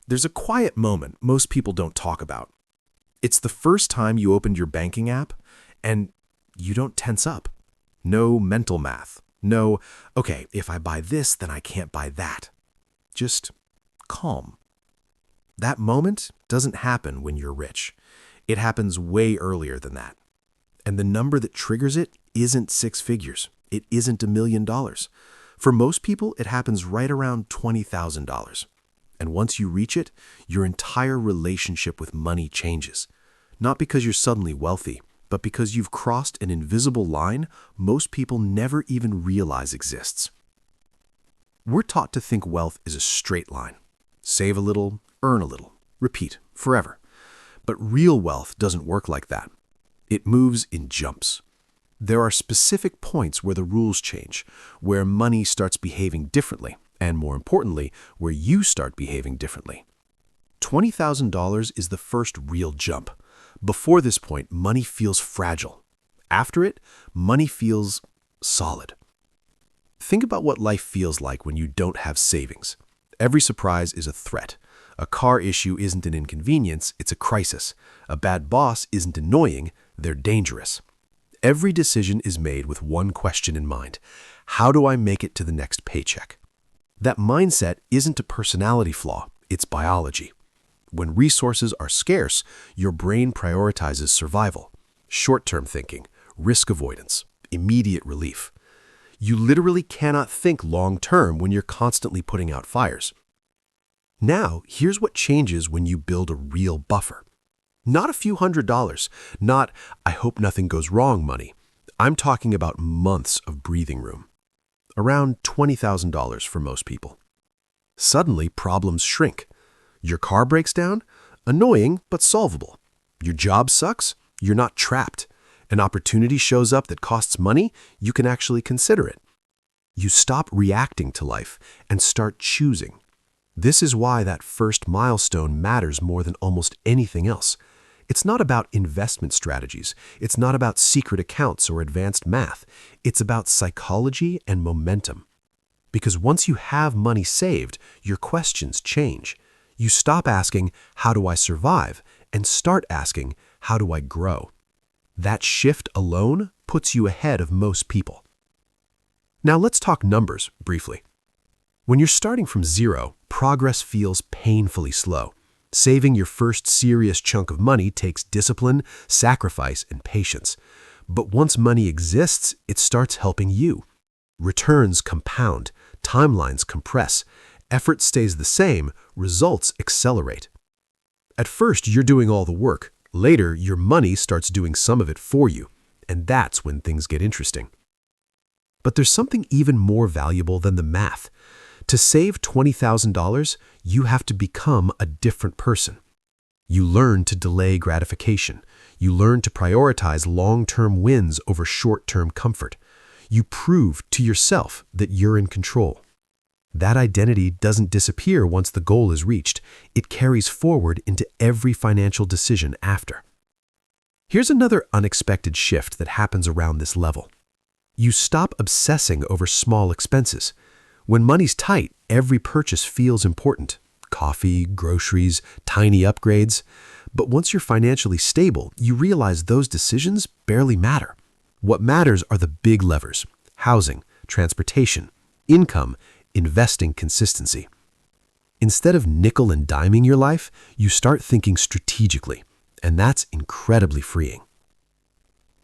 There's a quiet moment most people don't talk about. It's the first time you opened your banking app and you don't tense up. No mental math. No, okay, if I buy this, then I can't buy that. Just calm. That moment doesn't happen when you're rich. It happens way earlier than that. And the number that triggers it isn't six figures. It isn't $1 million. For most people, it happens right around $20,000. And once you reach it, your entire relationship with money changes. Not because you're suddenly wealthy, but because you've crossed an invisible line most people never even realize exists. We're taught to think wealth is a straight line. Save a little, earn a little, repeat, forever. But real wealth doesn't work like that. It moves in jumps. There are specific points where the rules change, where money starts behaving differently, and more importantly, where you start behaving differently. $20,000 is the first real jump. Before this point, money feels fragile. After it, money feels solid. Think about what life feels like when you don't have savings. Every surprise is a threat. A car issue isn't an inconvenience, it's a crisis. A bad boss isn't annoying, they're dangerous. Every decision is made with one question in mind. How do I make it to the next paycheck? That mindset isn't a personality flaw, it's biology. When resources are scarce, your brain prioritizes survival, short-term thinking, risk avoidance, immediate relief. You literally cannot think long-term when you're constantly putting out fires. Now, here's what changes when you build a real buffer. Not a few $100s, not "I hope nothing goes wrong" money. I'm talking about months of breathing room. Around $20,000 for most people. Suddenly, problems shrink. Your car breaks down? Annoying, but solvable. Your job sucks? You're not trapped. An opportunity shows up that costs money? You can actually consider it. You stop reacting to life and start choosing. This is why that first milestone matters more than almost anything else. It's not about investment strategies. It's not about secret accounts or advanced math. It's about psychology and momentum. Because once you have money saved, your questions change. You stop asking, "How do I survive?" and start asking, "How do I grow?" That shift alone puts you ahead of most people. Now let's talk numbers briefly. When you're starting from zero, progress feels painfully slow. Saving your first serious chunk of money takes discipline, sacrifice, and patience. But once money exists, it starts helping you. Returns compound, timelines compress, effort stays the same, results accelerate. At first, you're doing all the work. Later, your money starts doing some of it for you. And that's when things get interesting. But there's something even more valuable than the math. To save $20,000, you have to become a different person. You learn to delay gratification. You learn to prioritize long-term wins over short-term comfort. You prove to yourself that you're in control. That identity doesn't disappear once the goal is reached. It carries forward into every financial decision after. Here's another unexpected shift that happens around this level. You stop obsessing over small expenses. When money's tight, every purchase feels important. Coffee, groceries, tiny upgrades. But once you're financially stable, you realize those decisions barely matter. What matters are the big levers: housing, transportation, income, investing consistency. Instead of nickel and diming your life, you start thinking strategically, and that's incredibly freeing.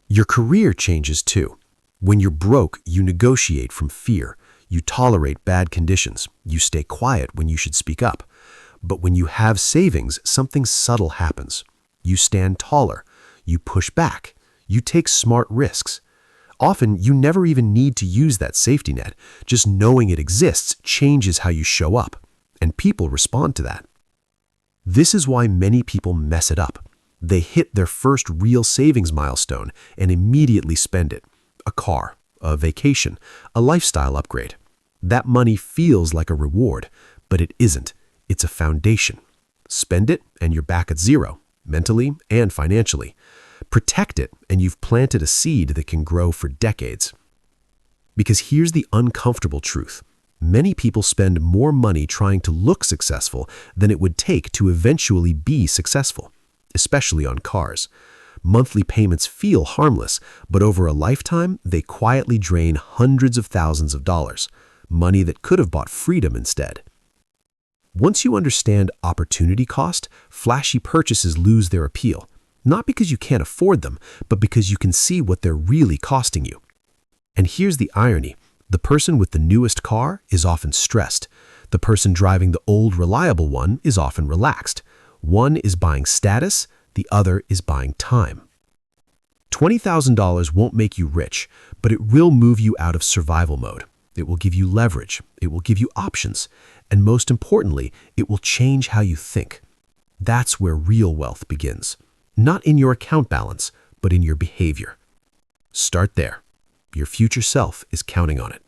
Your career changes too. When you're broke, you negotiate from fear. You tolerate bad conditions. You stay quiet when you should speak up. But when you have savings, something subtle happens. You stand taller. You push back. You take smart risks. Often, you never even need to use that safety net. Just knowing it exists changes how you show up, and people respond to that. This is why many people mess it up. They hit their first real savings milestone and immediately spend it. A car, a vacation, a lifestyle upgrade. That money feels like a reward, but it isn't. It's a foundation. Spend it and you're back at zero, mentally and financially. Protect it and you've planted a seed that can grow for decades. Because here's the uncomfortable truth. Many people spend more money trying to look successful than it would take to eventually be successful, especially on cars. Monthly payments feel harmless, but over a lifetime, they quietly drain hundreds of thousands of dollars, money that could have bought freedom instead. Once you understand opportunity cost, flashy purchases lose their appeal, not because you can't afford them, but because you can see what they're really costing you. And here's the irony. The person with the newest car is often stressed. The person driving the old, reliable one is often relaxed. One is buying status, the other is buying time. $20,000 won't make you rich, but it will move you out of survival mode. It will give you leverage. It will give you options. And most importantly, it will change how you think. That's where real wealth begins. Not in your account balance, but in your behavior. Start there. Your future self is counting on it.